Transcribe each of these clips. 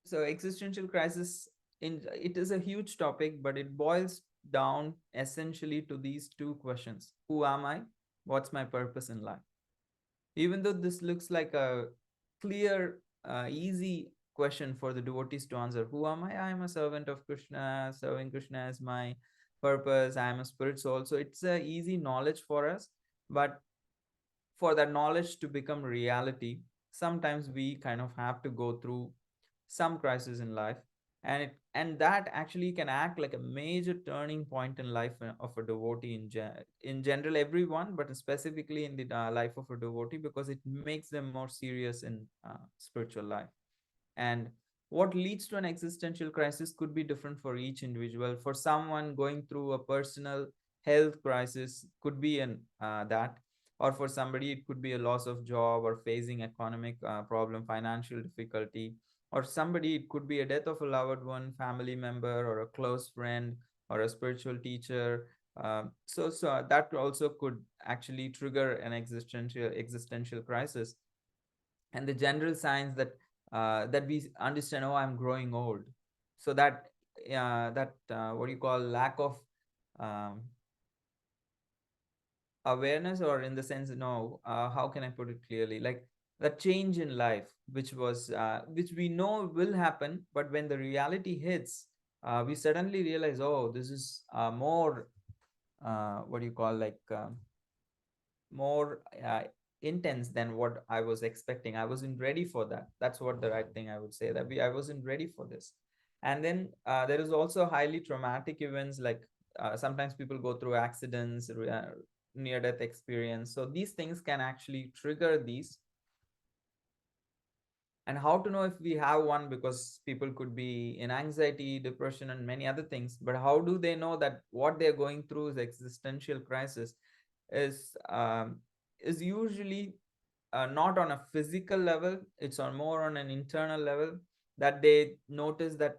So existential crisis, it is a huge topic, but it boils down essentially to these two questions: who am I? What's my purpose in life? Even though this looks like a clear, easy question for the devotees to answer: who am I? I am a servant of Krishna. Serving Krishna is my purpose. I am a spirit soul. So it's a easy knowledge for us. But for that knowledge to become reality, sometimes we kind of have to go through some crisis in life, and that actually can act like a major turning point in life of a devotee in general, everyone, but specifically in the life of a devotee, because it makes them more serious in spiritual life. And what leads to an existential crisis could be different for each individual. For someone going through a personal health crisis could be an that, or for somebody it could be a loss of job or facing economic problem, financial difficulty, or somebody it could be a death of a loved one, family member, or a close friend, or a spiritual teacher. So that also could actually trigger an existential crisis. And the general signs that we understand: oh, I'm growing old. So that what you call lack of um, awareness, or in the sense, no, how can I put it clearly, like the change in life, which we know will happen, but when the reality hits, we suddenly realize, oh, this is more what do you call, like more intense than what I was expecting. I wasn't ready for that. That's what the right thing I would say, that I wasn't ready for this. And then there is also highly traumatic events, like sometimes people go through accidents, near death experience. So these things can actually trigger these. And how to know if we have one? Because people could be in anxiety, depression, and many other things. But how do they know that what they're going through is existential crisis? Is um, is usually not on a physical level. It's on more on an internal level, that they notice that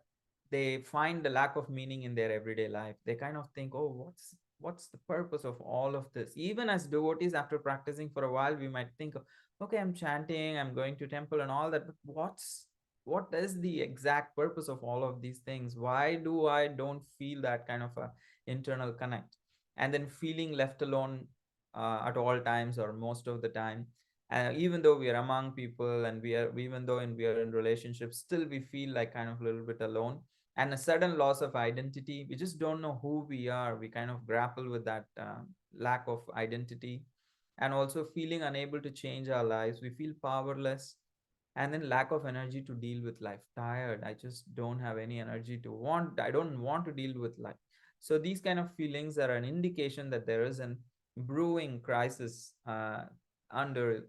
they find the lack of meaning in their everyday life. They kind of think, oh, what's the purpose of all of this? Even as devotees, after practicing for a while, we might think, okay, I'm chanting, I'm going to temple and all that, but what is the exact purpose of all of these things? Why do I don't feel that kind of a internal connect? And then feeling left alone at all times, or most of the time. Even though we are among people, and even though we are in relationships, still we feel like kind of a little bit alone. And a sudden loss of identity, we just don't know who we are. We kind of grapple with that lack of identity. And also feeling unable to change our lives, we feel powerless. And then lack of energy to deal with life, tired, I just don't have any energy to want, I don't want to deal with life. So these kind of feelings are an indication that there is an brewing crisis under.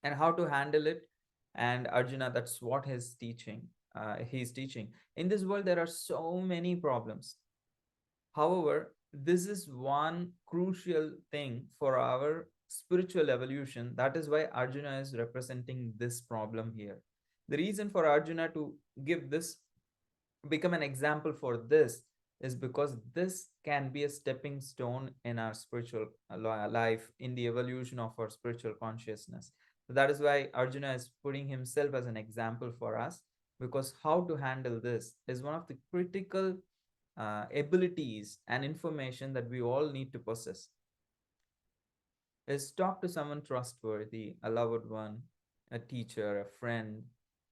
And how to handle it? And Arjuna, that's what he's teaching. In this world there are so many problems. However, this is one crucial thing for our spiritual evolution. That is why Arjuna is representing this problem here. The reason for Arjuna to give this, become an example for this, is because this can be a stepping stone in our spiritual life, in the evolution of our spiritual consciousness. So that is why Arjuna is putting himself as an example for us, because how to handle this is one of the critical abilities and information that we all need to possess. Is talk to someone trustworthy, a loved one, a teacher, a friend,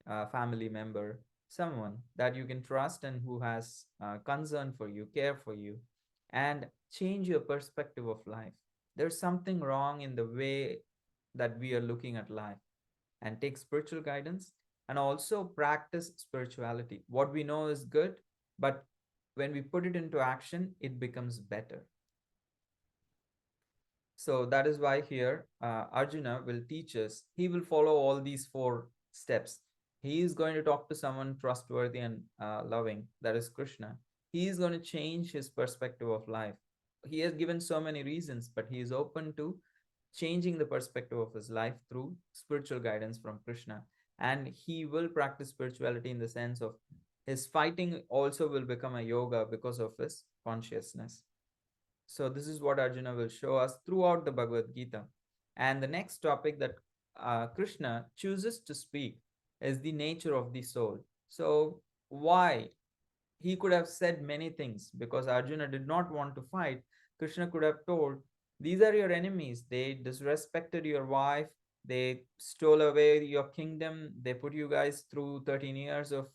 a family member, someone that you can trust and who has concern for you, care for you, and change your perspective of life. There's something wrong in the way that we are looking at life, and take spiritual guidance and also practice spirituality. What we know is good, but when we put it into action, it becomes better. So that is why here Arjuna will teach us. He will follow all these four steps. He is going to talk to someone trustworthy and loving, that is Krishna. He is going to change his perspective of life. He has given so many reasons, but he is open to changing the perspective of his life through spiritual guidance from Krishna. And he will practice spirituality in the sense of his fighting also will become a yoga because of his consciousness. So this is what Arjuna will show us throughout the Bhagavad Gita. And the next topic that Krishna chooses to speak is the nature of the soul. So why? He could have said many things, because Arjuna did not want to fight. Krishna could have told, these are your enemies. They disrespected your wife. They stole away your kingdom. They put you guys through 13 years of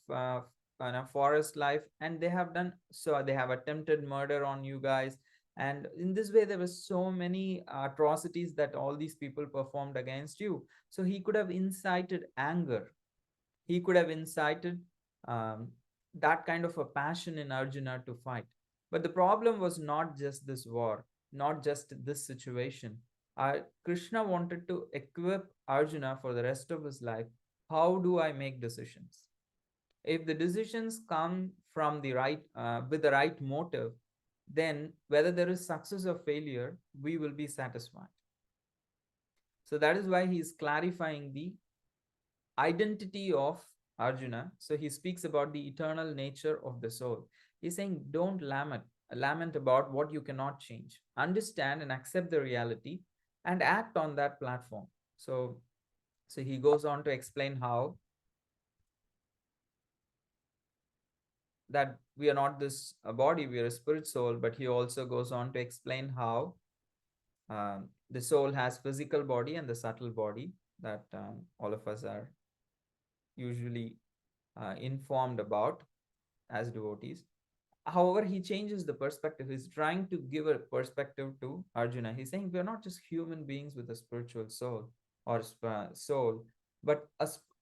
forest life. And they have done so. They have attempted murder on you guys. And in this way, there were so many atrocities that all these people performed against you. So he could have incited anger. He could have incited um, that kind of a passion in Arjuna to fight. But the problem was not just this war, not just this situation. Krishna wanted to equip Arjuna for the rest of his life. How do I make decisions? If the decisions come from the right, with the right motive, then whether there is success or failure, we will be satisfied. So that is why he is clarifying the identity of Arjuna. So he speaks about the eternal nature of the soul. He's saying, don't lament about what you cannot change. Understand and accept the reality and act on that platform. So he goes on to explain how that we are not this body, we are a spirit soul, but he also goes on to explain how the soul has physical body and the subtle body that all of us are usually informed about as devotees. However, he changes the perspective. He's trying to give a perspective to Arjuna. He's saying we're not just human beings with a spiritual soul or soul, but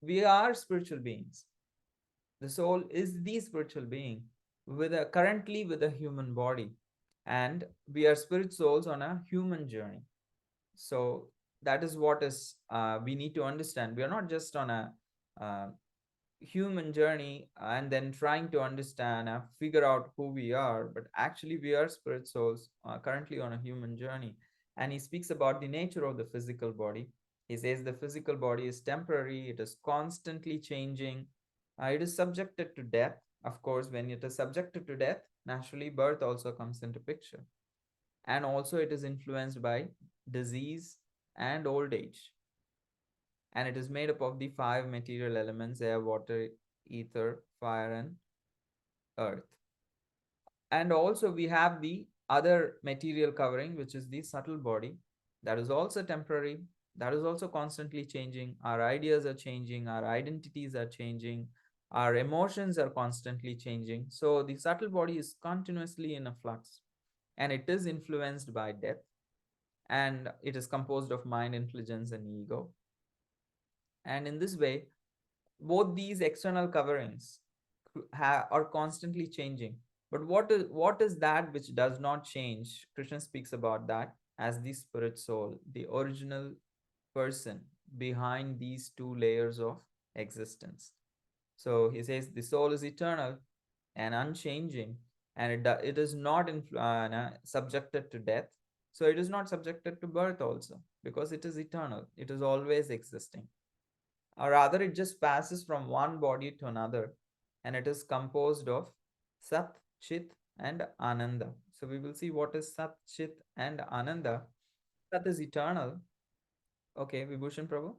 we are spiritual beings. The soul is the spiritual being currently with a human body, and we are spirit souls on a human journey. So that is what is we need to understand. We are not just on a uh, human journey and then trying to understand and figure out who we are, but actually we are spirit souls currently on a human journey. And he speaks about the nature of the physical body. He says the physical body is temporary, it is constantly changing, it is subjected to death. Of course, when it is subjected to death, naturally birth also comes into picture, and also it is influenced by disease and old age. And it is made up of the five material elements: air, water, ether, fire, and earth. And also we have the other material covering, which is the subtle body. That is also temporary, that is also constantly changing. Our ideas are changing, our identities are changing, our emotions are constantly changing. So the subtle body is continuously in a flux, and it is influenced by death, and it is composed of mind, intelligence, and ego. And in this way, both these external coverings are constantly changing. But what is that which does not change? Krishna speaks about that as the spirit soul, the original person behind these two layers of existence. So he says the soul is eternal and unchanging, and it is not subjected to death. So it is not subjected to birth also, because it is eternal, it is always existing. Or rather, it just passes from one body to another, and it is composed of Sat, Chit, and Ananda. So we will see what is Sat, Chit, and Ananda. Sat is eternal. Okay, Vibhushan Prabhu.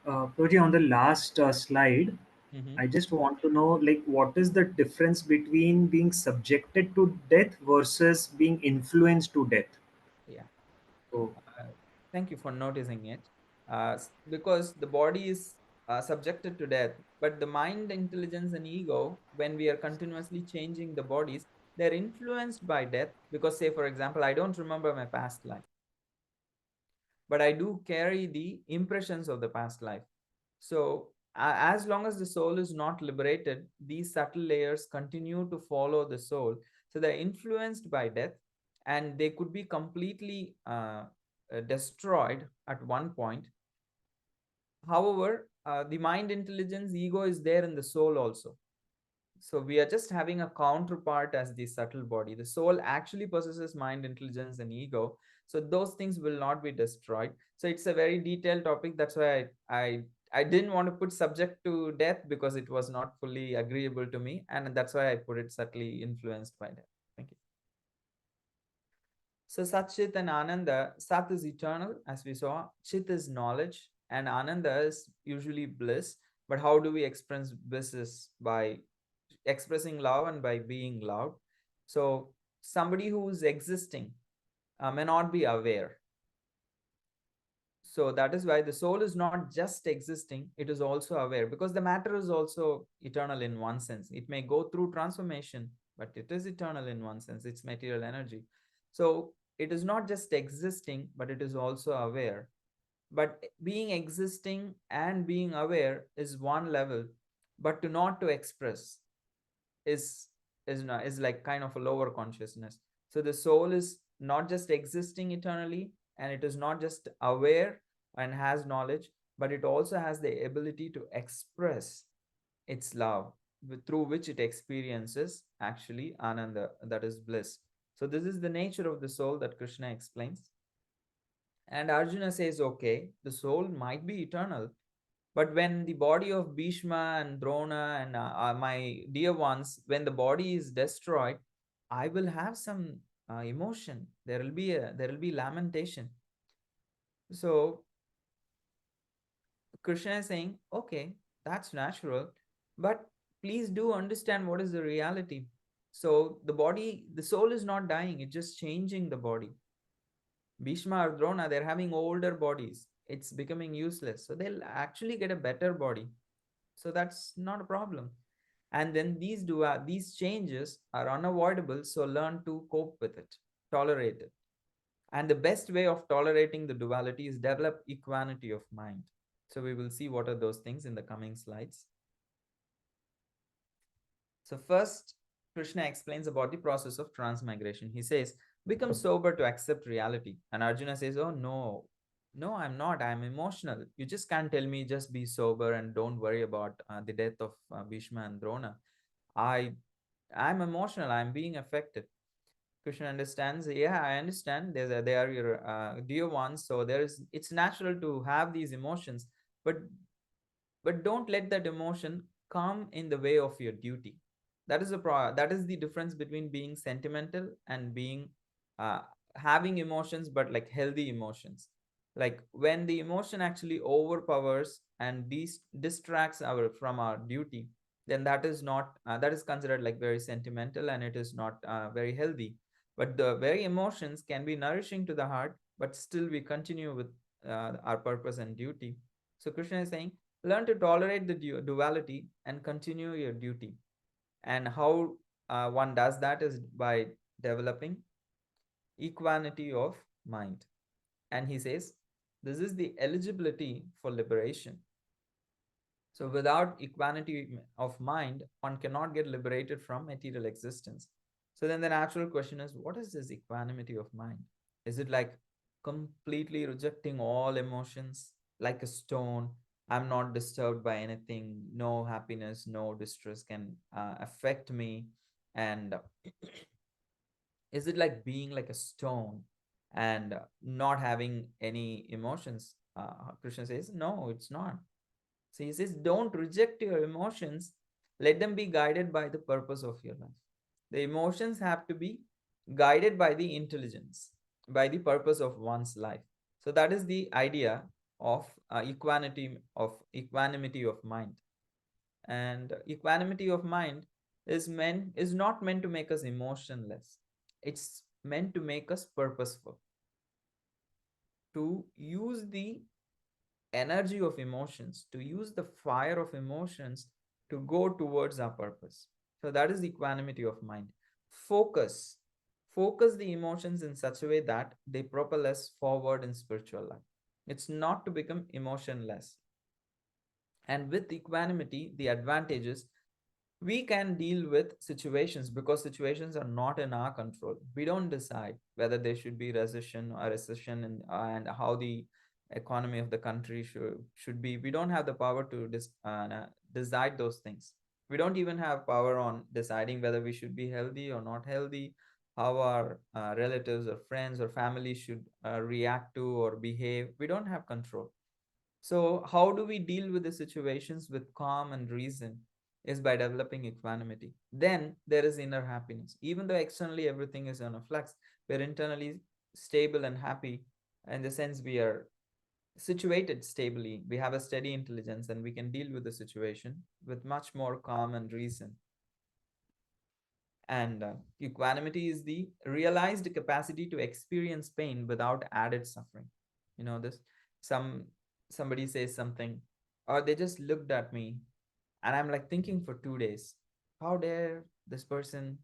Prabhuji, on the last slide, Mm-hmm. I just want to know, like, what is the difference between being subjected to death versus being influenced to death? Yeah. So, Uh, Thank you for noticing it. Because the body is subjected to death, but the mind, intelligence, and ego, when we are continuously changing the bodies, they're influenced by death. Because, say, for example, I don't remember my past life, but I do carry the impressions of the past life. So, as long as the soul is not liberated, these subtle layers continue to follow the soul. So, they're influenced by death, and they could be completely destroyed at one point. However, the mind, intelligence, ego is there in the soul also. So we are just having a counterpart as the subtle body. The soul actually possesses mind, intelligence, and ego. So those things will not be destroyed. So it's a very detailed topic. That's why I didn't want to put subject to death, because it was not fully agreeable to me, and that's why I put it subtly influenced by death. Thank you. So Sat, Chit, and Ananda. Sat is eternal, as we saw. Chit is knowledge, and Ananda is usually bliss. But how do we express bliss? Is by expressing love and by being loud. So somebody who is existing may not be aware. So that is why the soul is not just existing, it is also aware, because the matter is also eternal in one sense. It may go through transformation, but it is eternal in one sense. It's material energy. So it is not just existing, but it is also aware. But being existing and being aware is one level, but to not to express is not, is like kind of a lower consciousness. So the soul is not just existing eternally, and it is not just aware and has knowledge, but it also has the ability to express its love, through which it experiences actually ananda, that is bliss. So this is the nature of the soul that Krishna explains. And Arjuna says, okay, the soul might be eternal, but when the body of Bhishma and Drona and my dear ones, when the body is destroyed, I will have some emotion. There will be lamentation. So Krishna is saying, okay, that's natural, but please do understand what is the reality. So the soul is not dying; it's just changing the body. Bhishma or Drona, they're having older bodies. It's becoming useless. So they'll actually get a better body. So that's not a problem. And then these changes are unavoidable. So learn to cope with it, tolerate it. And the best way of tolerating the duality is develop equanimity of mind. So we will see what are those things in the coming slides. So first, Krishna explains about the process of transmigration. He says, become sober to accept reality. And Arjuna says, oh no, no, I'm not. I'm emotional. You just can't tell me just be sober and don't worry about the death of Bhishma and Drona. I, I'm emotional. I'm being affected. Krishna understands. Yeah, I understand. They are your dear ones. So it's natural to have these emotions, but don't let that emotion come in the way of your duty. That is the difference between being sentimental and being uh, having emotions, but like healthy emotions. Like when the emotion actually overpowers and distracts our from our duty, then that is considered like very sentimental, and it is not very healthy. But the very emotions can be nourishing to the heart, but still we continue with our purpose and duty. So Krishna is saying, learn to tolerate the duality and continue your duty. And how one does that is by developing equanimity of mind. And he says, this is the eligibility for liberation. So without equanimity of mind, one cannot get liberated from material existence. So then the natural question is, what is this equanimity of mind? Is it like completely rejecting all emotions like a stone? I'm not disturbed by anything. No happiness, no distress can affect me. And is it like being like a stone and not having any emotions? Krishna says, no, it's not. So he says, don't reject your emotions. Let them be guided by the purpose of your life. The emotions have to be guided by the intelligence, by the purpose of one's life. So that is the idea of equanimity of mind. And equanimity of mind is not meant to make us emotionless. It's meant to make us purposeful, to use the energy of emotions, to use the fire of emotions to go towards our purpose. So that is the equanimity of mind. Focus. Focus the emotions in such a way that they propel us forward in spiritual life. It's not to become emotionless. And with equanimity, the advantages, we can deal with situations because situations are not in our control. We don't decide whether there should be recession, and how the economy of the country should be. We don't have the power to decide those things. We don't even have power on deciding whether we should be healthy or not healthy, how our relatives or friends or family should react to or behave. We don't have control. So, how do we deal with the situations with calm and reason? Is by developing equanimity. Then there is inner happiness. Even though externally everything is on a flux, we're internally stable and happy in the sense we are situated stably, we have a steady intelligence, and we can deal with the situation with much more calm and reason. And equanimity is the realized capacity to experience pain without added suffering. You know this. Some somebody says something, or they just looked at me, and I'm like thinking for 2 days, how dare this person?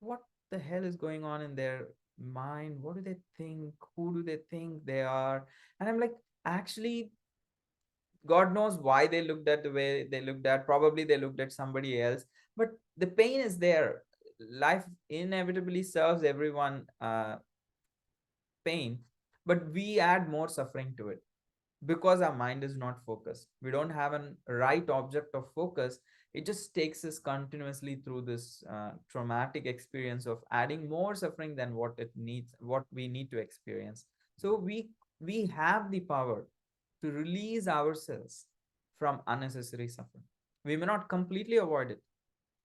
What the hell is going on in their mind? What do they think? Who do they think they are? And I'm like, actually, God knows why they looked at the way they looked at. Probably they looked at somebody else, but the pain is there. Life inevitably serves everyone pain, but we add more suffering to it because our mind is not focused. We don't have a right object of focus. It just takes us continuously through this traumatic experience of adding more suffering than what it needs, what we need to experience. So we have the power to release ourselves from unnecessary suffering. We may not completely avoid it.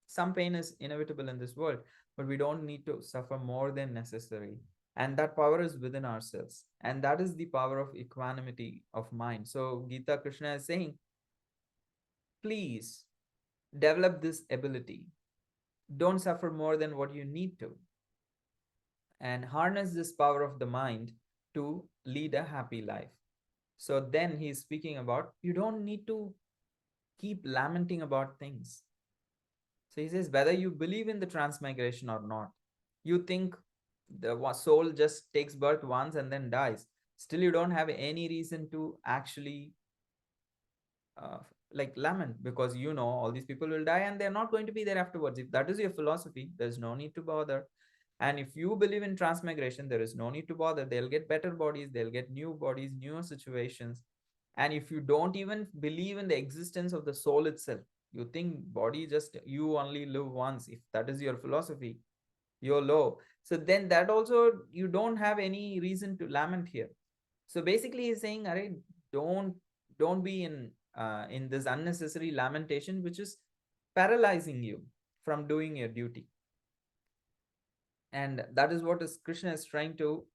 Some pain is inevitable in this world, but we don't need to suffer more than necessary. And that power is within ourselves. And that is the power of equanimity of mind. So, Gita Krishna is saying, please develop this ability. Don't suffer more than what you need to. And harness this power of the mind to lead a happy life. So, then he's speaking about you don't need to keep lamenting about things. So he says, whether you believe in the transmigration or not, you think the soul just takes birth once and then dies. Still, you don't have any reason to actually uh, like lament, because you know all these people will die and they're not going to be there afterwards. If that is your philosophy, there's no need to bother. And if you believe in transmigration, there is no need to bother. They'll get better bodies, they'll get new bodies, newer situations. And if you don't even believe in the existence of the soul itself, you think body just you only live once, if that is your philosophy, you're low. So then that also you don't have any reason to lament here. So basically he's saying, all right, don't don't be in this unnecessary lamentation which is paralyzing you from doing your duty. And that is what is Krishna is trying to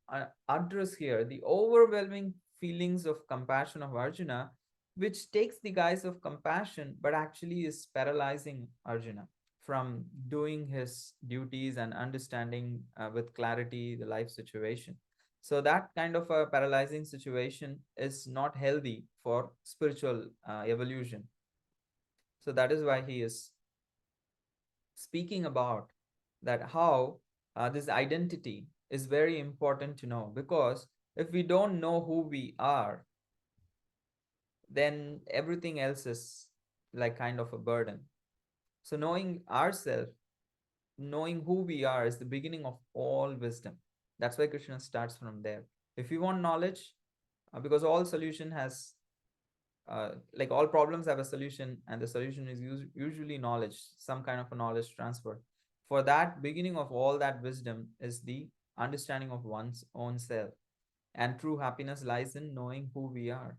address here, the overwhelming feelings of compassion of Arjuna, which takes the guise of compassion but actually is paralyzing Arjuna from doing his duties and understanding with clarity the life situation. So that kind of a paralyzing situation is not healthy for spiritual evolution. So that is why he is speaking about that how this identity is very important to know, because if we don't know who we are, then everything else is like kind of a burden. So knowing ourselves, knowing who we are is the beginning of all wisdom. That's why Krishna starts from there. If you want knowledge, because all solution has like all problems have a solution, and the solution is usually knowledge, some kind of a knowledge transfer. For that, beginning of all that wisdom is the understanding of one's own self. And true happiness lies in knowing who we are.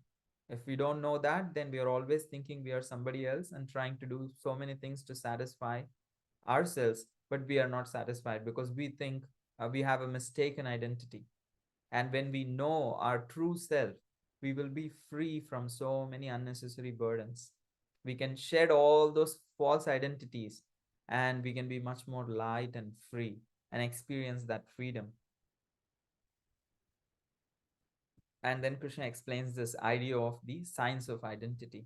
If we don't know that, then we are always thinking we are somebody else and trying to do so many things to satisfy ourselves, but we are not satisfied because we think we have a mistaken identity. And when we know our true self, we will be free from so many unnecessary burdens. We can shed all those false identities, and we can be much more light and free and experience that freedom. And then Krishna explains this idea of the science of identity.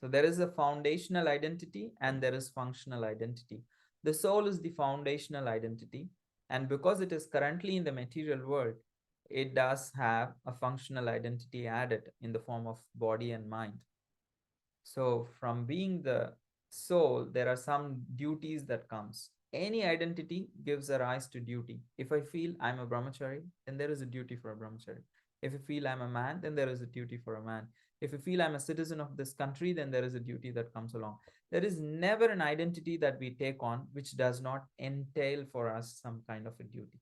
So there is a foundational identity and there is functional identity. The soul is the foundational identity. And because it is currently in the material world, it does have a functional identity added in the form of body and mind. So from being the soul, there are some duties that comes. Any identity gives a rise to duty. If I feel I'm a brahmachari, then there is a duty for a brahmachari. If I feel I'm a man, then there is a duty for a man. If I feel I'm a citizen of this country, then there is a duty that comes along. There is never an identity that we take on which does not entail for us some kind of a duty.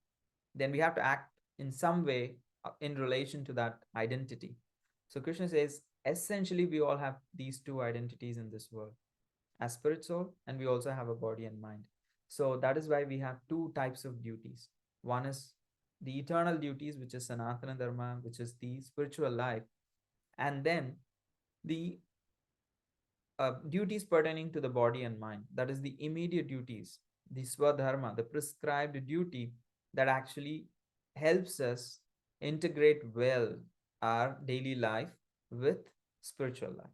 Then we have to act in some way in relation to that identity. So Krishna says, essentially, we all have these two identities in this world, as spirit soul, and we also have a body and mind. So that is why we have two types of duties. One is the eternal duties, which is Sanatana Dharma, which is the spiritual life. And then the duties pertaining to the body and mind, that is the immediate duties, the swadharma, the prescribed duty that actually helps us integrate well our daily life with spiritual life,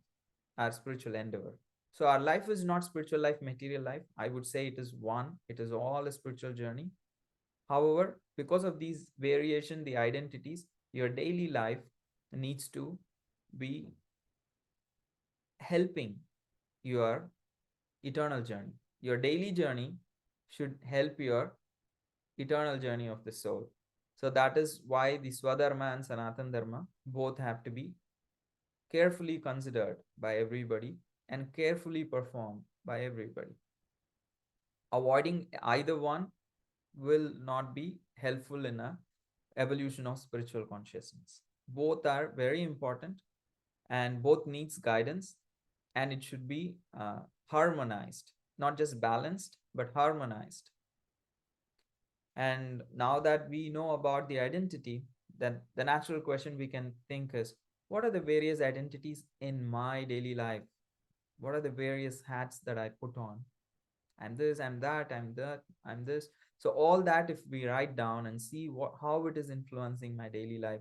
our spiritual endeavor. So our life is not spiritual life, material life. I would say it is one, it is all a spiritual journey. However, because of these variation, the identities, your daily life needs to be helping your eternal journey. Your daily journey should help your eternal journey of the soul. So that is why the Swadharma and Sanatan Dharma both have to be carefully considered by everybody and carefully performed by everybody. Avoiding either one will not be helpful in a evolution of spiritual consciousness. Both are very important and both needs guidance, and it should be harmonized, not just balanced but harmonized. And now that we know about the identity, then the natural question we can think is, what are the various identities in my daily life? What are the various hats that I put on? I'm this, I'm that, I'm that, I'm this. So all that, if we write down and see how it is influencing my daily life,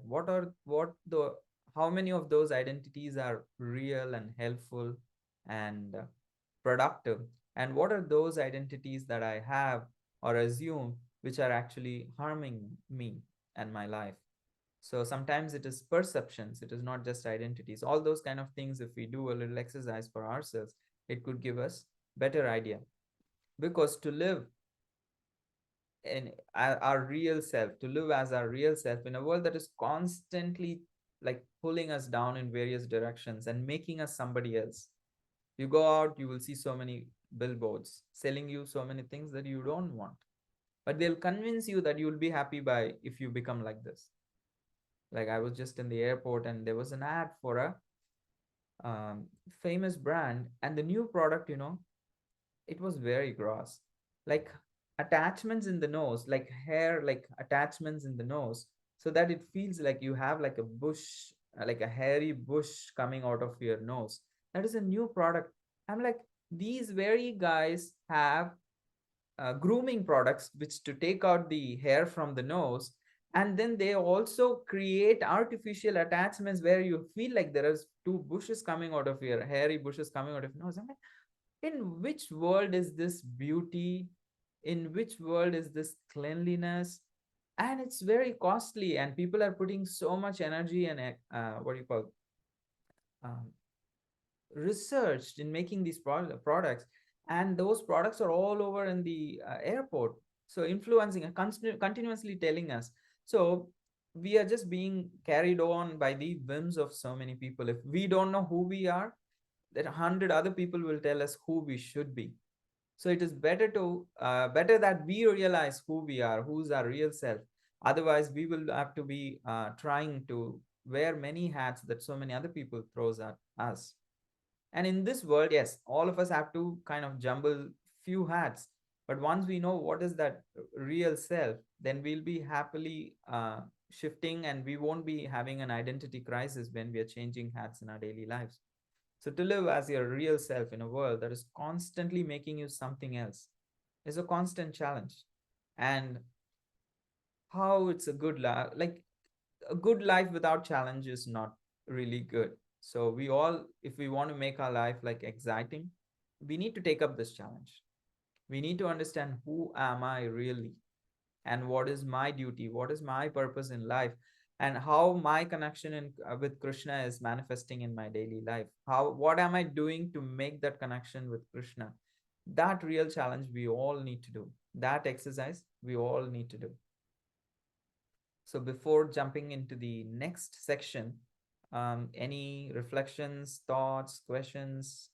how many of those identities are real and helpful and productive, and what are those identities that I have or assume which are actually harming me and my life. So sometimes it is perceptions, it is not just identities. All those kind of things, if we do a little exercise for ourselves, it could give us better idea. Because to live in our real self, to live as our real self in a world that is constantly like pulling us down in various directions and making us somebody else. You go out, you will see so many billboards selling you so many things that you don't want, but they'll convince you that you'll be happy by if you become like this. Like I was just in the airport and there was an ad for a famous brand, and the new product, it was very gross. Like attachments in the nose, like hair, like attachments in the nose, so that it feels like you have like a bush, like a hairy bush coming out of your nose. That is a new product. I'm like, these very guys have grooming products which to take out the hair from the nose, and then they also create artificial attachments where you feel like there is two bushes coming out of your hairy bushes coming out of your nose. I'm like, in which world is this beauty, in which world is this cleanliness? And it's very costly, and people are putting so much energy and what do you call, um, researched in making these products, and those products are all over in the airport, so influencing and continuously telling us. So we are just being carried on by the whims of so many people. If we don't know who we are, then 100 other people will tell us who we should be. So it is better that we realize who we are, who's our real self. Otherwise we will have to be trying to wear many hats that so many other people throws at us. And in this world, yes, all of us have to kind of jumble few hats. But once we know what is that real self, then we'll be happily shifting, and we won't be having an identity crisis when we are changing hats in our daily lives. So to live as your real self in a world that is constantly making you something else is a constant challenge. And how it's a good life, like a good life without challenge is not really good. So we all, if we want to make our life like exciting, we need to take up this challenge. We need to understand who am I really, and what is my duty, what is my purpose in life, and how my connection with Krishna is manifesting in my daily life. How, what am I doing to make that connection with Krishna? That real challenge we all need to do. That exercise we all need to do. So before jumping into the next section, any reflections, thoughts, questions,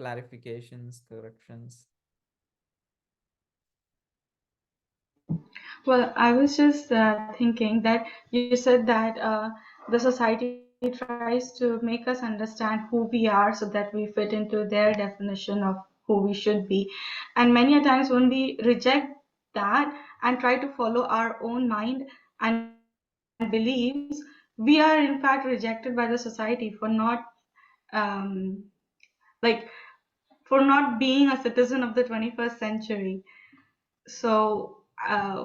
clarifications, corrections? Well, I was just thinking that you said that the society tries to make us understand who we are so that we fit into their definition of who we should be. And many a times when we reject that and try to follow our own mind and beliefs, we we are in fact rejected by the society for not um, like for not being a citizen of the 21st century. So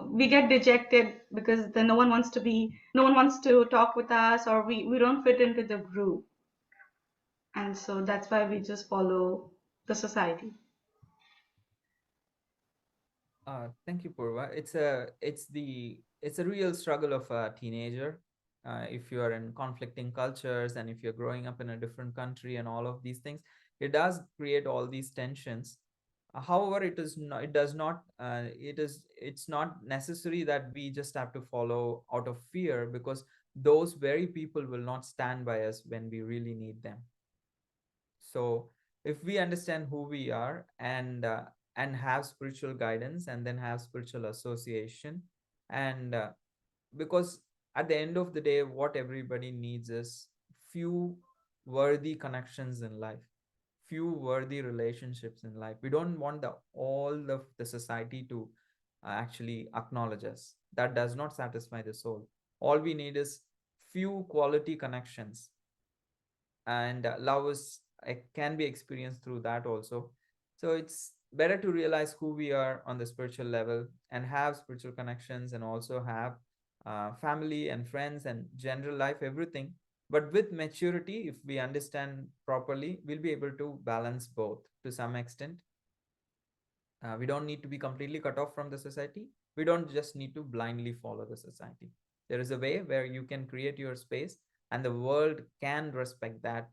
we get dejected because then no one wants to talk with us, or we don't fit into the group, and so that's why we just follow the society. Thank you, Purva. It's a real struggle of a teenager. If you are in conflicting cultures and if you're growing up in a different country and all of these things, it does create all these tensions. However, it does not. It's not necessary that we just have to follow out of fear, because those very people will not stand by us when we really need them. So if we understand who we are, and have spiritual guidance, and then have spiritual association, and because at the end of the day, what everybody needs is few worthy connections in life, few worthy relationships in life. We don't want all of the society to actually acknowledge us. That does not satisfy the soul. All we need is few quality connections, and love is can be experienced through that also. So it's better to realize who we are on the spiritual level, and have spiritual connections, and also have family and friends and general life, everything. But with maturity, if we understand properly, we'll be able to balance both to some extent. We don't need to be completely cut off from the society. We don't just need to blindly follow the society. There is a way where you can create your space, and the world can respect that,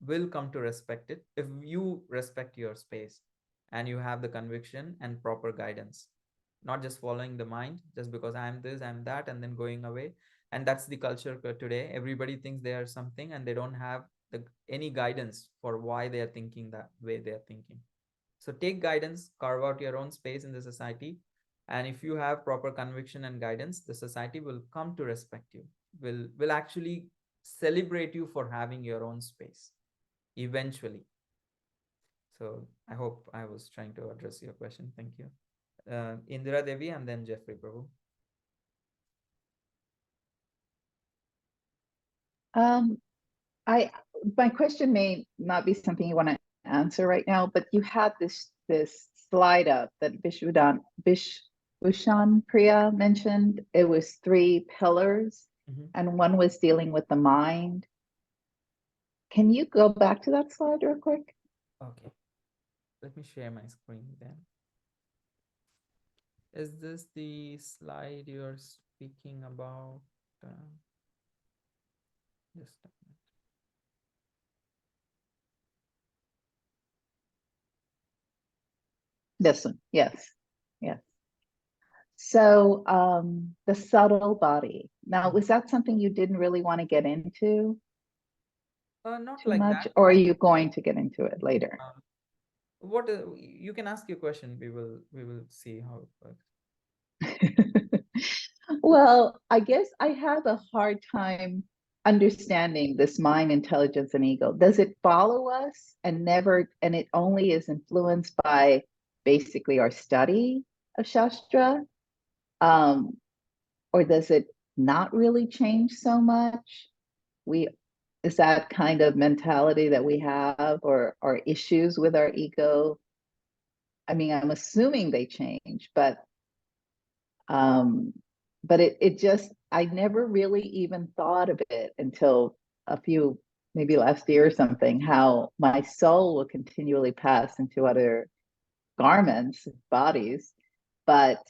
will come to respect it, if you respect your space and you have the conviction and proper guidance, not just following the mind just because I'm this, I'm that, and then going away. And that's the culture today. Everybody thinks they are something, and they don't have any guidance for why they are thinking that way they are thinking. So take guidance, carve out your own space in the society. And if you have proper conviction and guidance, the society will come to respect you, will actually celebrate you for having your own space eventually. So I hope I was trying to address your question. Thank you. Indira Devi, and then Jeffrey Prabhu. Um, I my question may not be something you want to answer right now, but you had this slide up that Bhushan Priya mentioned. It was 3 pillars, and one was dealing with the mind. Can you go back to that slide real quick? Okay. Let me share my screen then. Is this the slide you're speaking about? Just a minute. This one, yes, yes. So the subtle body. Now, was that something you didn't really want to get into Not too like much, that. or are you going to get into it later? What you can ask your question. We will see how it works. Well, I guess I have a hard time understanding this mind, intelligence, and ego. Does it follow us and it only is influenced by basically our study of Shastra? Or does it not really change so much? Is that kind of mentality that we have, or issues with our ego? I mean, I'm assuming they change, um, but it just, I never really even thought of it until maybe last year or something, how my soul will continually pass into other garments, bodies, but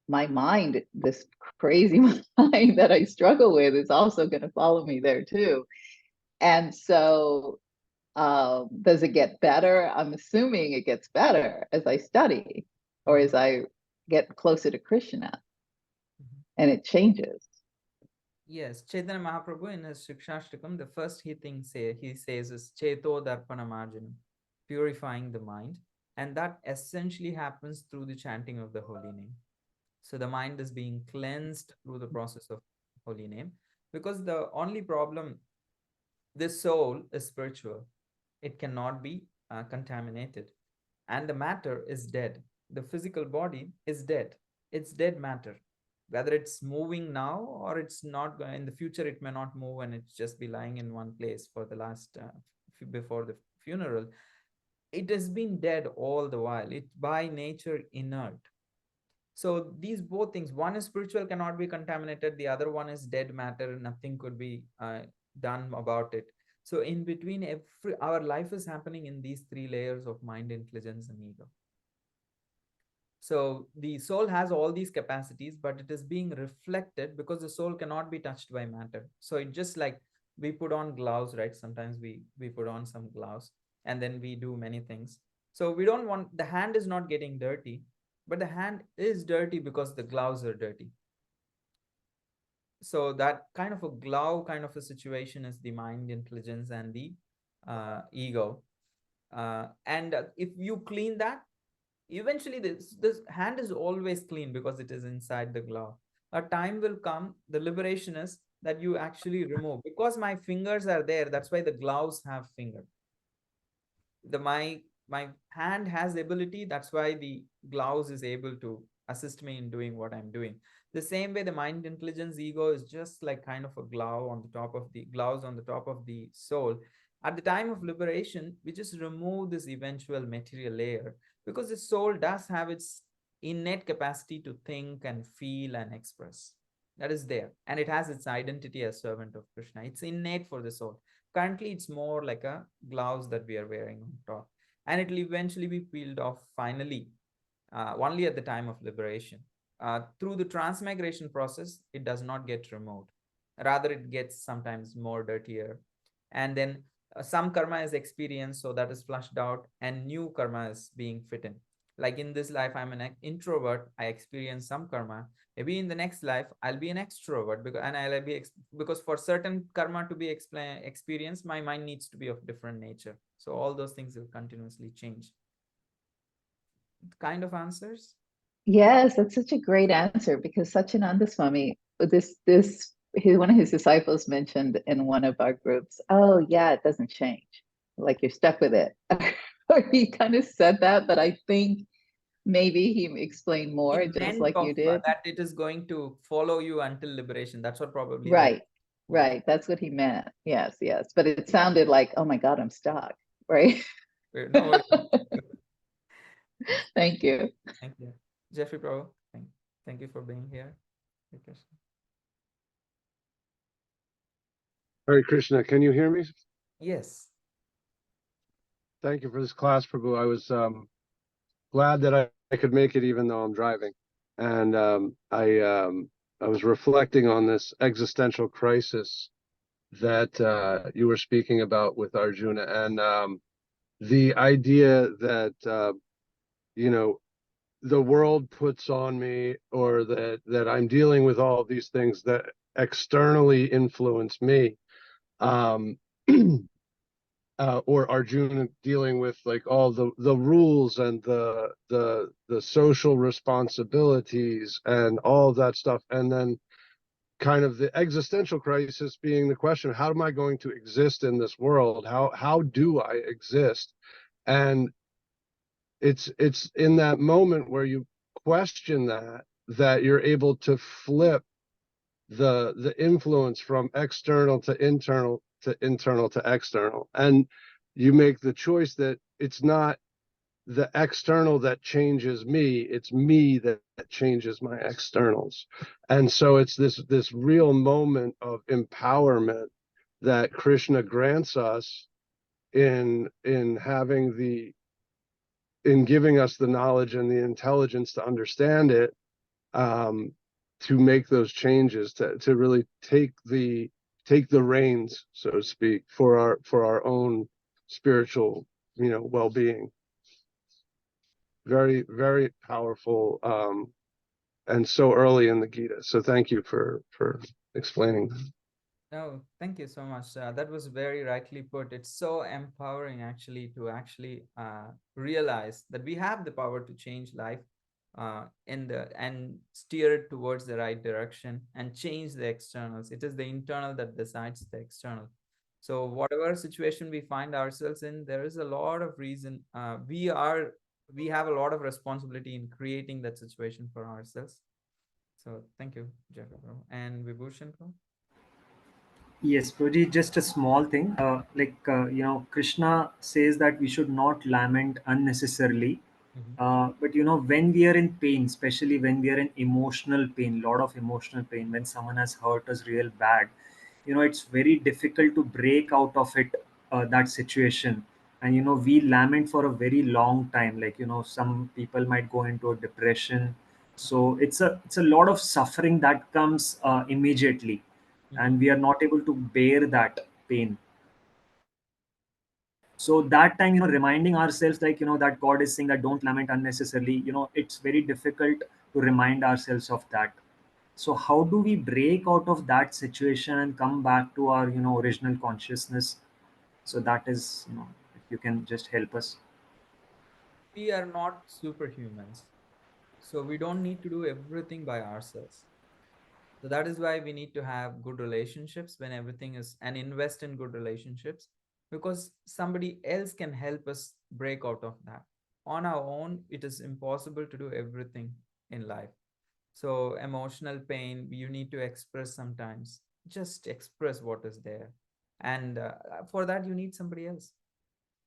my mind, this crazy mind that I struggle with, is also going to follow me there too. And so, does it get better? I'm assuming it gets better as I study, or as I get closer to Krishna, and it changes. Yes, Chaitanya Mahaprabhu in his Shikshashtakam, the first he says is Cheto Darpana Marjanam, purifying the mind. And that essentially happens through the chanting of the holy name. So the mind is being cleansed through the process of holy name, because the only problem, this soul is spiritual. It cannot be contaminated. And the matter is dead. The physical body is dead. It's dead matter. whether it's moving now or it's not going in the future. It may not move and it's just be lying in one place for the last before the funeral. It has been dead all the while. It's by nature inert. So these both things, one is spiritual, cannot be contaminated, the other one is dead matter, nothing could be done about it. So in between, our life is happening in these three layers of mind, intelligence, and ego. So the soul has all these capacities, but it is being reflected because the soul cannot be touched by matter. So it just like we put on gloves, right? Sometimes we put on some gloves and then we do many things. So we don't want, the hand is not getting dirty, but the hand is dirty because the gloves are dirty. So that kind of a glove kind of a situation is the mind, intelligence, and the ego. And if you clean that, eventually this hand is always clean because it is inside the glove. A time will come, the liberation is that you actually remove, because my fingers are there, that's why the gloves have finger. My hand has the ability, that's why the gloves is able to assist me in doing what I'm doing. The same way the mind, intelligence, ego is just like kind of a glove on the top of the gloves on the top of the soul. At the time of liberation, we just remove this eventual material layer, because the soul does have its innate capacity to think and feel and express. That is there, and it has its identity as servant of Krishna. It's innate for the soul. Currently it's more like a gloves that we are wearing on top, and it will eventually be peeled off finally, only at the time of liberation. Through the transmigration process, it does not get removed, rather it gets sometimes more dirtier, and then some karma is experienced, so that is flushed out and new karma is being fit in. Like in this life I'm an introvert, I experience some karma. Maybe in the next life I'll be an extrovert, because and I'll be because for certain karma to be experienced, my mind needs to be of different nature. So all those things will continuously change. Kind of answers. Yes, that's such a great answer, because Satchidananda Swami, one of his disciples mentioned in one of our groups, oh yeah, it doesn't change. Like you're stuck with it. He kind of said that, but I think maybe he explained more, He just meant like of you did. that it is going to follow you until liberation. That's what probably Right, right. That's what he meant. Yes, yes. But it sounded like, oh my God, I'm stuck. Right. No worries. Thank you. Thank you. Jeffrey Prabhu, thank you for being here. Hare Krishna, can you hear me? Yes. Thank you for this class, Prabhu. I was glad that I could make it even though I'm driving. And I was reflecting on this existential crisis that you were speaking about with Arjuna, and the idea that you know, the world puts on me, or that I'm dealing with all of these things that externally influence me. Or Arjuna dealing with like all the rules and the social responsibilities and all of that stuff, and then kind of the existential crisis being the question, how am I going to exist in this world? How do I exist? And it's in that moment where you question that you're able to flip the influence from external to internal to external, and you make the choice that it's not the external that changes me, it's me that changes my externals. And so it's this real moment of empowerment that Krishna grants us in giving us the knowledge and the intelligence to understand it, to make those changes, to really take the reins, so to speak, for our own spiritual, well-being. Very, very powerful, and so early in the Gita. So thank you for explaining. No, thank you so much. That was very rightly put. It's so empowering actually to realize that we have the power to change life and steer it towards the right direction and change the externals. It is the internal that decides the external. So whatever situation we find ourselves in, there is a lot of reason. We have a lot of responsibility in creating that situation for ourselves. So thank you, Jeffrey bro. And Vibhushan bro. Yes, Prabhuji, just a small thing. Krishna says that we should not lament unnecessarily. Mhm. But when we are in pain, especially when we are in emotional pain, lot of emotional pain, when someone has hurt us real bad, it's very difficult to break out of it, that situation. And we lament for a very long time. Like some people might go into a depression. So it's a lot of suffering that comes immediately, Mhm. and we are not able to bear that pain. So that time, reminding ourselves, like that God is saying that don't lament unnecessarily, it's very difficult to remind ourselves of that. So how do we break out of that situation and come back to our original consciousness? So that is, if you can just help us. We are not superhumans, so we don't need to do everything by ourselves. So that is why we need to have good relationships when everything is, and invest in good relationships, because somebody else can help us break out of that. On our own, it is impossible to do everything in life. So emotional pain, you need to express sometimes. Just express what is there. And for that, you need somebody else.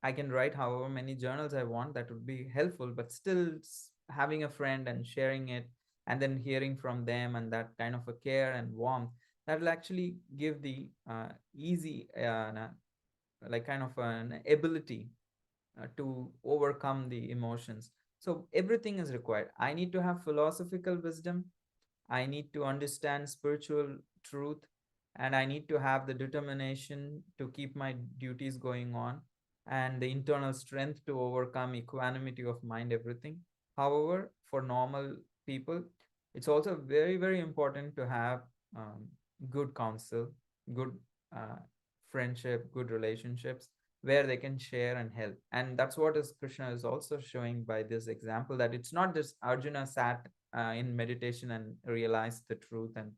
I can write however many journals I want, that would be helpful, but still having a friend and sharing it and then hearing from them, and that kind of a care and warmth, that will actually give the easy, like kind of an ability to overcome the emotions. So everything is required. I need to have philosophical wisdom, I need to understand spiritual truth, and I need to have the determination to keep my duties going on, and the internal strength to overcome equanimity of mind, everything. However, for normal people, it's also very, very important to have um, good counsel, good uh, friendship, good relationships where they can share and help. And that's what is Krishna is also showing by this example, that it's not just Arjuna sat in meditation and realized the truth and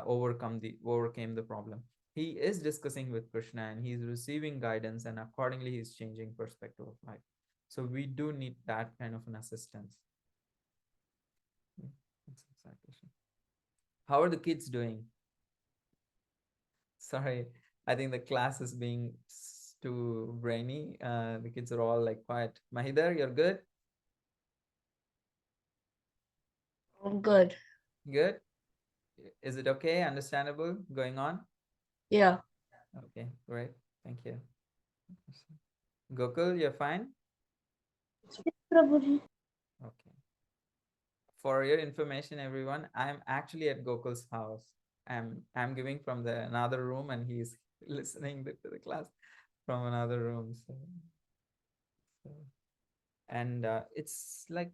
overcame the problem. He is discussing with Krishna and he's receiving guidance, and accordingly he's changing perspective of life. So we do need that kind of an assistance. Yeah, that's exactly. How are the kids doing? Sorry, I think the class is being too brainy. The kids are all like quiet. Mahidar, you're good? Good. Good. Is it okay? Understandable going on? Yeah. Okay, great. Thank you. Gokul, you're fine? Prabhuji. Okay. For your information, everyone, I'm actually at Gokul's house. I'm giving from the another room, and he's listening to the class from another room. So and it's like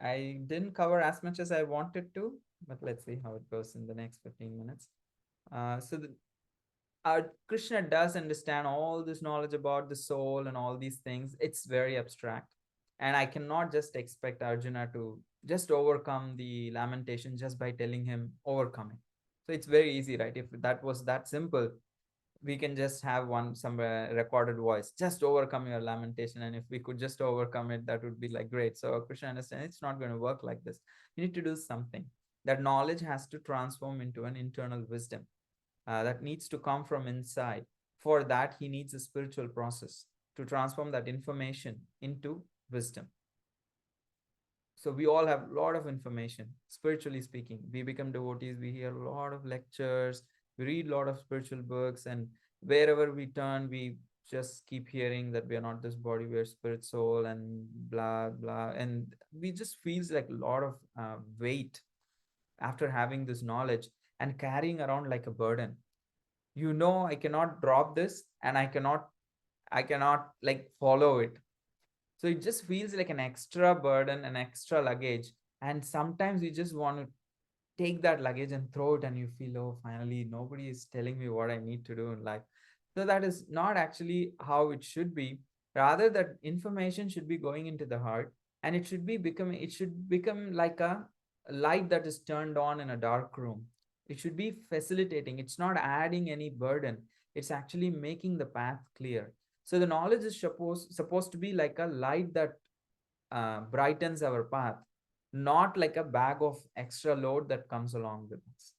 I didn't cover as much as I wanted to, but let's see how it goes in the next 15 minutes. So our Krishna does understand all this knowledge about the soul and all these things. It's very abstract. And I cannot just expect Arjuna to just overcome the lamentation just by telling him overcome it. So it's very easy, right? If that was that simple, we can just have one some recorded voice, just overcome your lamentation. And if we could just overcome it, that would be like great. So Krishna understands it's not going to work like this. You need to do something. That knowledge has to transform into an internal wisdom that needs to come from inside. For that, he needs a spiritual process to transform that information into wisdom. So we all have a lot of information, spiritually speaking. We become devotees, we hear a lot of lectures, we read a lot of spiritual books, and wherever we turn, we just keep hearing that we are not this body, we are spirit, soul, and blah blah. And we just feels like a lot of weight after having this knowledge and carrying around like a burden. I cannot drop this, and I cannot like follow it. So it just feels like an extra burden, an extra luggage. And sometimes you just want to take that luggage and throw it, and you feel, oh, finally nobody is telling me what I need to do in life. So that is not actually how it should be. Rather, that information should be going into the heart, and it should become like a light that is turned on in a dark room. It should be facilitating, it's not adding any burden, it's actually making the path clear. So the knowledge is supposed to be like a light that brightens our path, not like a bag of extra load that comes along with us.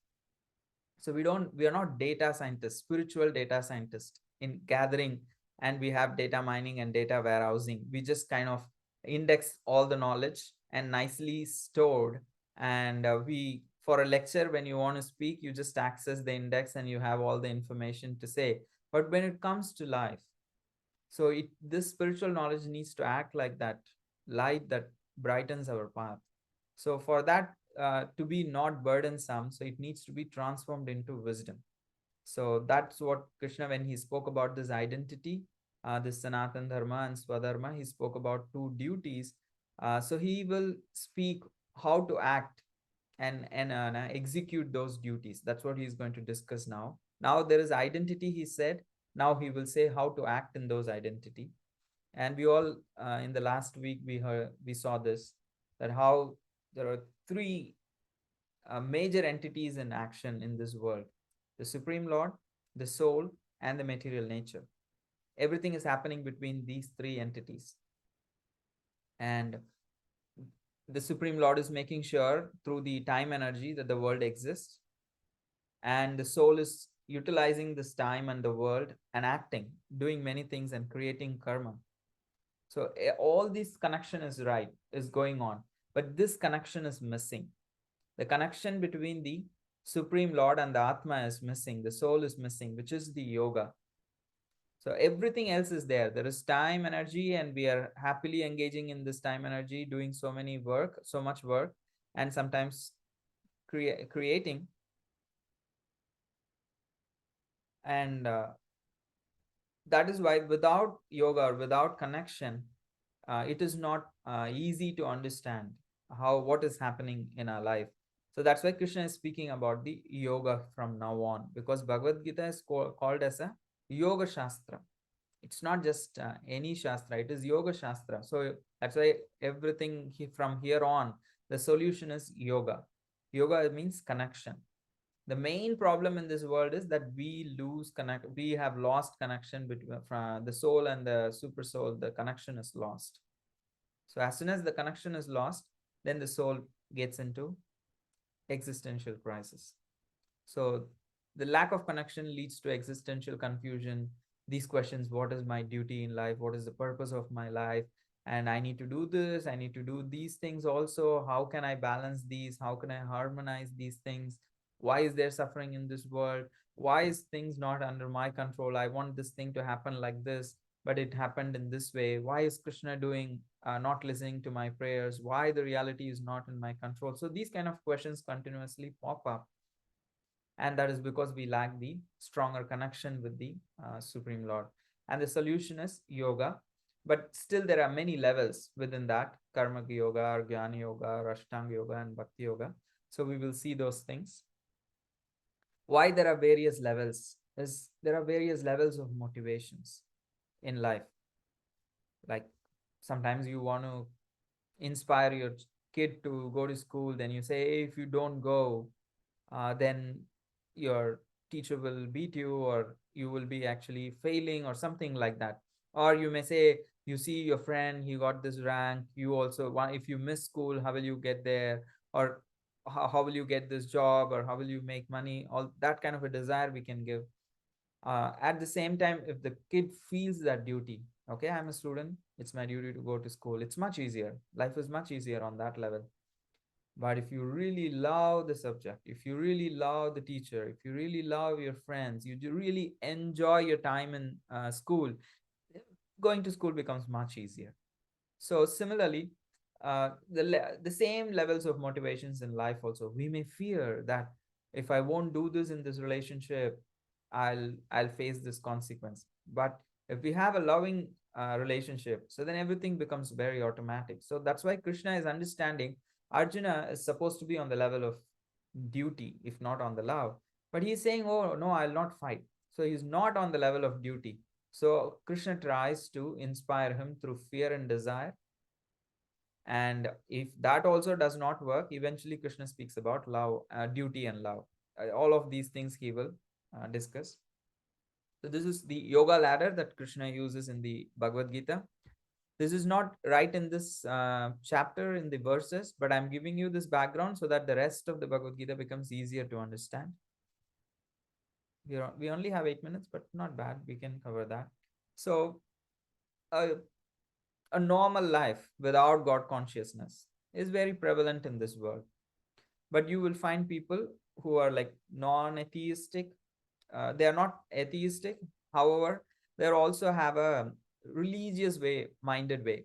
So we are not data scientists, spiritual data scientists in gathering, and we have data mining and data warehousing. We just kind of index all the knowledge and nicely stored. And we, for a lecture, when you want to speak, you just access the index and you have all the information to say. But when it comes to life, so this spiritual knowledge needs to act like that light that brightens our path. So for that to be not burdensome, so it needs to be transformed into wisdom. So that's what Krishna, when he spoke about this identity, this Sanatan Dharma and Swadharma, he spoke about two duties. So he will speak how to act and execute those duties. That's what he's going to discuss now. Now there is identity, he said. Now he will say how to act in those identity. And we all in the last week we saw this, that how there are three major entities in action in this world: the Supreme Lord, the soul, and the material nature. Everything is happening between these three entities. And the Supreme Lord is making sure through the time energy that the world exists. And the soul is utilizing this time and the world and acting, doing many things and creating karma. So all this connection is right, is going on. But this connection is missing. The connection between the Supreme Lord and the Atma is missing. The soul is missing, which is the yoga. So everything else is there. There is time, energy, and we are happily engaging in this time energy, doing so much work, and sometimes creating. And that is why without yoga or without connection, it is not easy to understand what is happening in our life. So that's why Krishna is speaking about the yoga from now on, because Bhagavad Gita is called as a yoga shastra. It's not just any shastra, it is yoga shastra. So that's why everything from here on, the solution is yoga. Yoga means connection. The main problem in this world is that we have lost connection between the soul and the super soul. The connection is lost. So as soon as the connection is lost, then the soul gets into existential crisis. So the lack of connection leads to existential confusion. These questions: what is my duty in life? What is the purpose of my life? And I need to do this, I need to do these things also. How can I balance these? How can I harmonize these things? Why is there suffering in this world? Why is things not under my control? I want this thing to happen like this, but it happened in this way. Why is Krishna doing not listening to my prayers? Why the reality is not in my control? So these kind of questions continuously pop up, and that is because we lack the stronger connection with the Supreme Lord. And the solution is yoga. But still there are many levels within that: karma yoga, jnana yoga, ashtanga yoga, and bhakti yoga. So we will see those things. Why there are various levels is there are various levels of motivations in life. Like sometimes you want to inspire your kid to go to school, then you say, hey, if you don't go, then your teacher will beat you, or you will be actually failing, or something like that. Or you may say, you see your friend, he got this rank, you also want. If you miss school, how will you get there? Or how will you get this job? Or how will you make money? All that kind of a desire we can give. At the same time, if the kid feels that duty, okay, I'm a student, it's my duty to go to school, it's much easier. Life is much easier on that level. But if you really love the subject, if you really love the teacher, if you really love your friends, you really enjoy your time in school, going to school becomes much easier. So similarly, the same levels of motivations in life also. We may fear that if I won't do this in this relationship, I'll face this consequence. But if we have a loving relationship, so then everything becomes very automatic. So that's why Krishna is understanding Arjuna is supposed to be on the level of duty, if not on the love. But he's saying, oh no, I'll not fight. So he's not on the level of duty. So Krishna tries to inspire him through fear and desire. And if that also does not work, eventually Krishna speaks about love, duty and love. All of these things he will discuss. So this is the yoga ladder that Krishna uses in the Bhagavad Gita. This is not right in this chapter in the verses, but I'm giving you this background so that the rest of the Bhagavad Gita becomes easier to understand. We only have 8 minutes, but not bad. We can cover that. So, a normal life without God consciousness is very prevalent in this world. But you will find people who are like non-atheistic. They are not atheistic. However, they also have a religious way, minded way.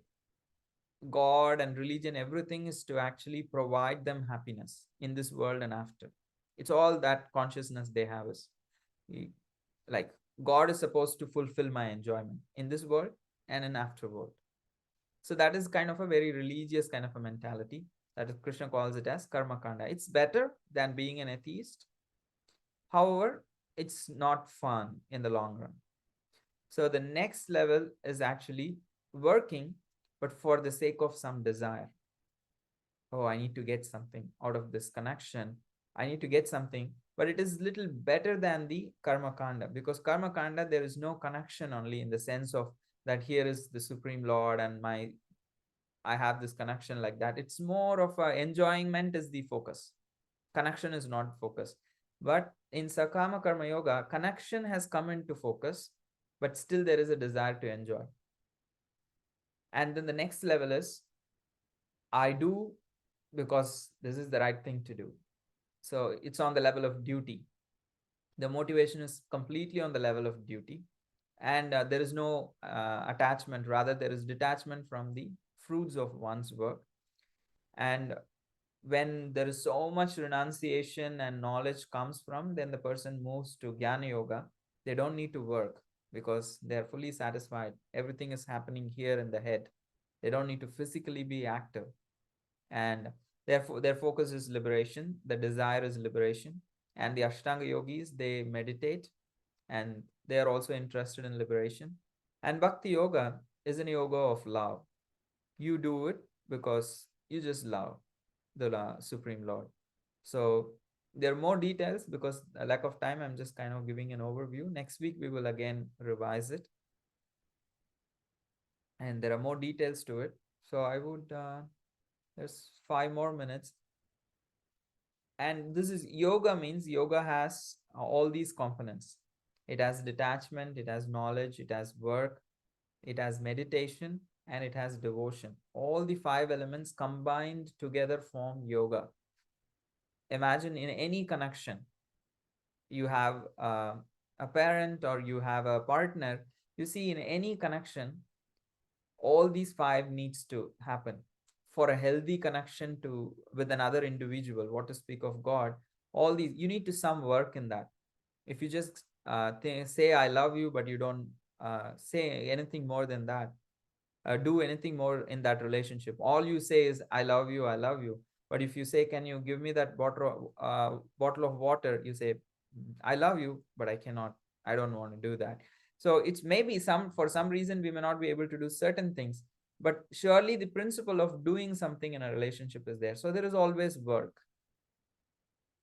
God and religion, everything is to actually provide them happiness in this world and after. It's all that consciousness they have is like God is supposed to fulfill my enjoyment in this world and in afterworld. So that is kind of a very religious kind of a mentality. That is, Krishna calls it as karma kanda. It's better than being an atheist. However, it's not fun in the long run. So the next level is actually working, but for the sake of some desire. Oh, I need to get something out of this connection. I need to get something, but it is little better than the karma kanda, because karma kanda, there is no connection only in the sense of that here is the Supreme Lord and I have this connection like that. It's more of a enjoyment is the focus. Connection is not focus. But in Sakama Karma Yoga, connection has come into focus, but still there is a desire to enjoy. And then the next level is I do because this is the right thing to do. So it's on the level of duty. The motivation is completely on the level of duty. And there is no attachment, rather, there is detachment from the fruits of one's work. And when there is so much renunciation and knowledge comes from, then the person moves to Jnana Yoga. They don't need to work because they're fully satisfied. Everything is happening here in the head. They don't need to physically be active. And therefore, their focus is liberation. The desire is liberation. And the Ashtanga yogis, they meditate and they are also interested in liberation. And Bhakti Yoga is a yoga of love. You do it because you just love the Supreme Lord. So there are more details because a lack of time, I'm just kind of giving an overview. Next week, we will again revise it. And there are more details to it. So I would, there's 5 more minutes. And this is yoga means yoga has all these components. It has detachment, it has knowledge, it has work, it has meditation, and it has devotion. All the 5 elements combined together form yoga. Imagine in any connection, you have a parent or you have a partner. You see, in any connection, all these 5 needs to happen for a healthy connection to with another individual. What to speak of God? All these, you need to some work in that. If you just say I love you, but you don't say anything more than that, do anything more in that relationship, all you say is I love you, I love you. But if you say, can you give me that bottle of water, you say, I love you, but I cannot, I don't want to do that. So it's maybe for some reason we may not be able to do certain things, but surely the principle of doing something in a relationship is there. So there is always work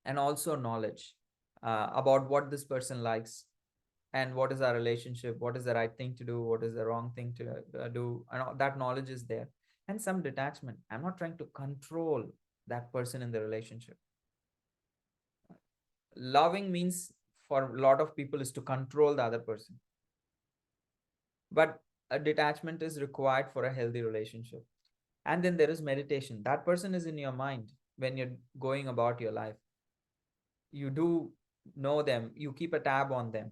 and also knowledge about what this person likes and what is our relationship, what is the right thing to do, what is the wrong thing to do, and all that knowledge is there. And some detachment. I'm not trying to control that person in the relationship. Loving means for a lot of people is to control the other person, but a detachment is required for a healthy relationship. And then there is meditation. That person is in your mind when you're going about your life. You do know them, you keep a tab on them.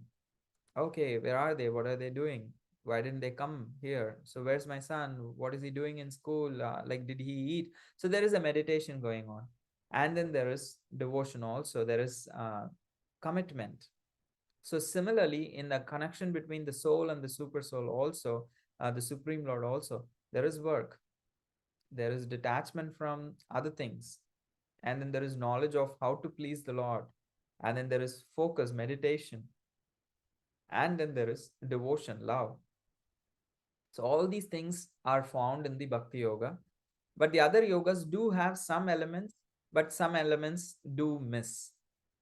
Okay, where are they? What are they doing? Why didn't they come here? So where's my son? What is he doing in school? Like, did he eat? So there is a meditation going on. And then there is devotion also. There is commitment. So similarly, in the connection between the soul and the super soul also, the Supreme Lord also, there is work. There is detachment from other things. And then there is knowledge of how to please the Lord. And then there is focus, meditation. And then there is devotion, love. So all these things are found in the Bhakti Yoga. But the other yogas do have some elements, but some elements do miss.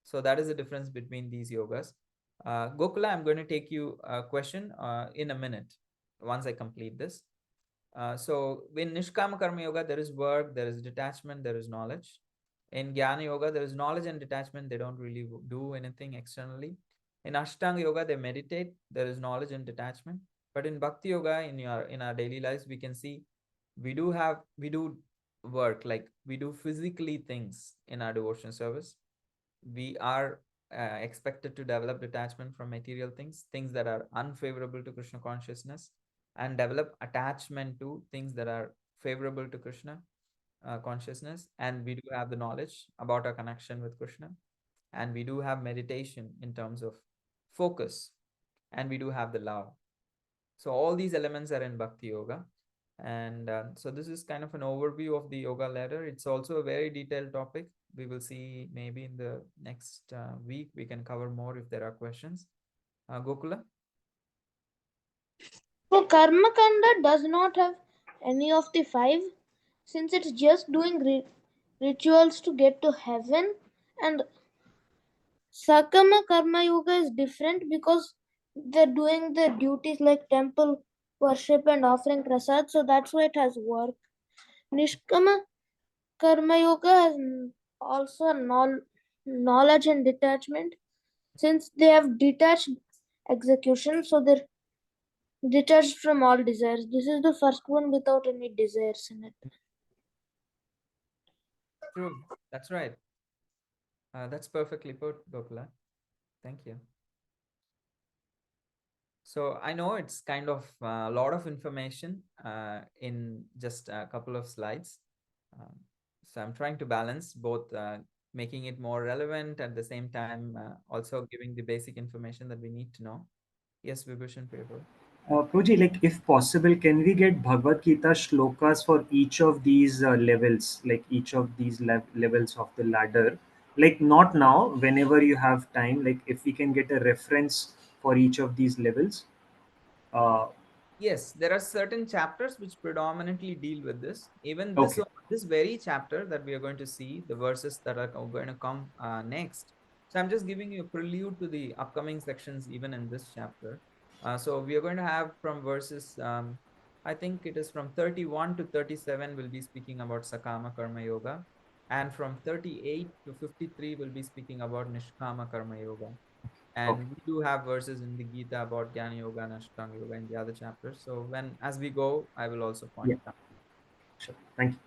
So that is the difference between these yogas. Gokula, I'm going to take you a question in a minute once I complete this. So in Nishkama Karma Yoga, there is work, there is detachment, there is knowledge. In Jnana Yoga, there is knowledge and detachment. They don't really do anything externally. In Ashtanga Yoga, they meditate. There is knowledge and detachment. But in Bhakti Yoga, in our daily lives, we can see we do work, like we do physically things in our devotion service. We are expected to develop detachment from material things, things that are unfavorable to Krishna consciousness, and develop attachment to things that are favorable to Krishna consciousness. And we do have the knowledge about our connection with Krishna, and we do have meditation in terms of focus, and we do have the love. So all these elements are in Bhakti Yoga. And so this is kind of an overview of the yoga ladder. It's also a very detailed topic. We will see maybe in the next week we can cover more if there are questions. Gokula? So Karma Kanda does not have any of the five, since it's just doing rituals to get to heaven. And Sakama Karma Yoga is different because they're doing their duties like temple worship and offering prasad, so that's why it has work. Nishkama Karma Yoga has also knowledge and detachment, since they have detached execution, so they're detached from all desires. This is the first one without any desires in it. True. That's right. That's perfectly put, Gokula. Thank you. So I know it's kind of a lot of information in just a couple of slides. So I'm trying to balance both making it more relevant at the same time, also giving the basic information that we need to know. Yes, Vibhushan Paper. Proji, like if possible, can we get Bhagavad Gita shlokas for each of these levels, like each of these levels of the ladder? Like not now, whenever you have time, like if we can get a reference for each of these levels. Uh, Yes, there are certain chapters which predominantly deal with this. Even okay. this very chapter that we are going to see, the verses that are going to come next. So I'm just giving you a prelude to the upcoming sections, even in this chapter. So we are going to have from verses, I think it is from 31 to 37, we'll be speaking about Sakama Karma Yoga. And from 38 to 53, we'll be speaking about Nishkama Karma Yoga. Okay. And we do have verses in the Gita about Jnana Yoga and Ashtanga Yoga in the other chapters. So as we go, I will also point Yeah. it out. Sure. Thank you.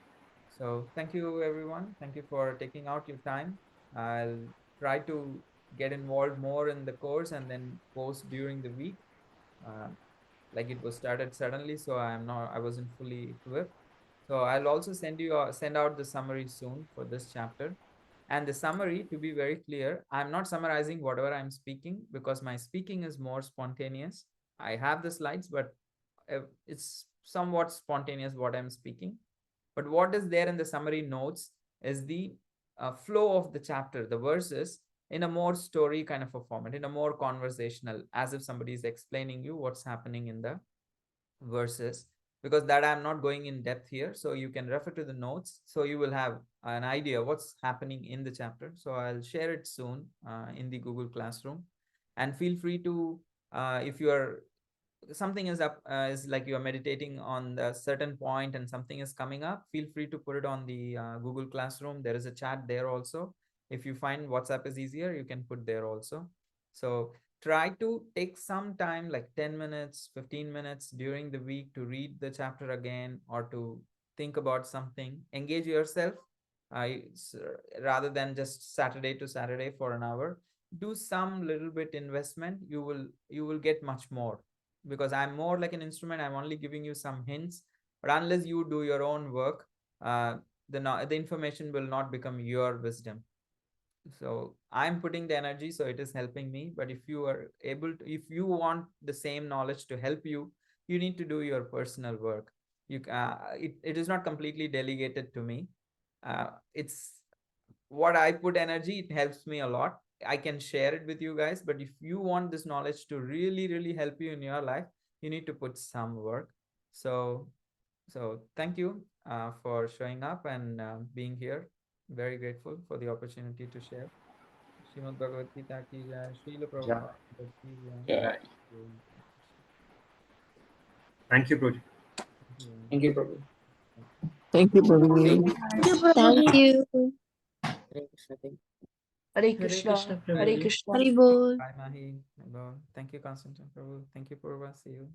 So thank you, everyone. Thank you for taking out your time. I'll try to get involved more in the course and then post during the week. Uh, like it was started suddenly, so I wasn't fully equipped. So I'll also send out the summary soon for this chapter. And the summary, to be very clear, I'm not summarizing whatever I'm speaking because my speaking is more spontaneous. I have the slides, but it's somewhat spontaneous what I'm speaking. But what is there in the summary notes is the flow of the chapter, the verses, in a more story kind of a format, in a more conversational, as if somebody is explaining you what's happening in the verses, because that I'm not going in depth here. So you can refer to the notes. So you will have an idea what's happening in the chapter. So I'll share it soon in the Google Classroom. And feel free to, if you are something is up is like you are meditating on the certain point and something is coming up, feel free to put it on the Google Classroom. There is a chat there also. If you find WhatsApp is easier, you can put there also. So try to take some time, like 10 minutes, 15 minutes during the week, to read the chapter again or to think about something. Engage yourself, rather than just Saturday to Saturday for an hour. Do some little bit investment. You will get much more, because I'm more like an instrument. I'm only giving you some hints, but unless you do your own work, the information will not become your wisdom. So I'm putting the energy, so it is helping me. But if you are able to, if you want the same knowledge to help you, you need to do your personal work. It is not completely delegated to me. It's what I put energy, it helps me a lot. I can share it with you guys, but if you want this knowledge to really, really help you in your life, you need to put some work. So thank you for showing up and being here. Very grateful for the opportunity to share. Srimad Bhagavad Gita ki jai, Srila Yeah. Prabhupada ki jai. Yeah. Thank you, Proji. Thank you very much. Thank you, Prabhu. Thank you, Prabhu. Thank you, Prabhuji. Thank you. Hare Krishna. Thank Hare you. Krishna. Krishna, Hare Prabhuji. Krishna. Hari Bol. Bye, Mahi. Bye. Thank you, Constantine Prabhu. Thank you, Purva. See you.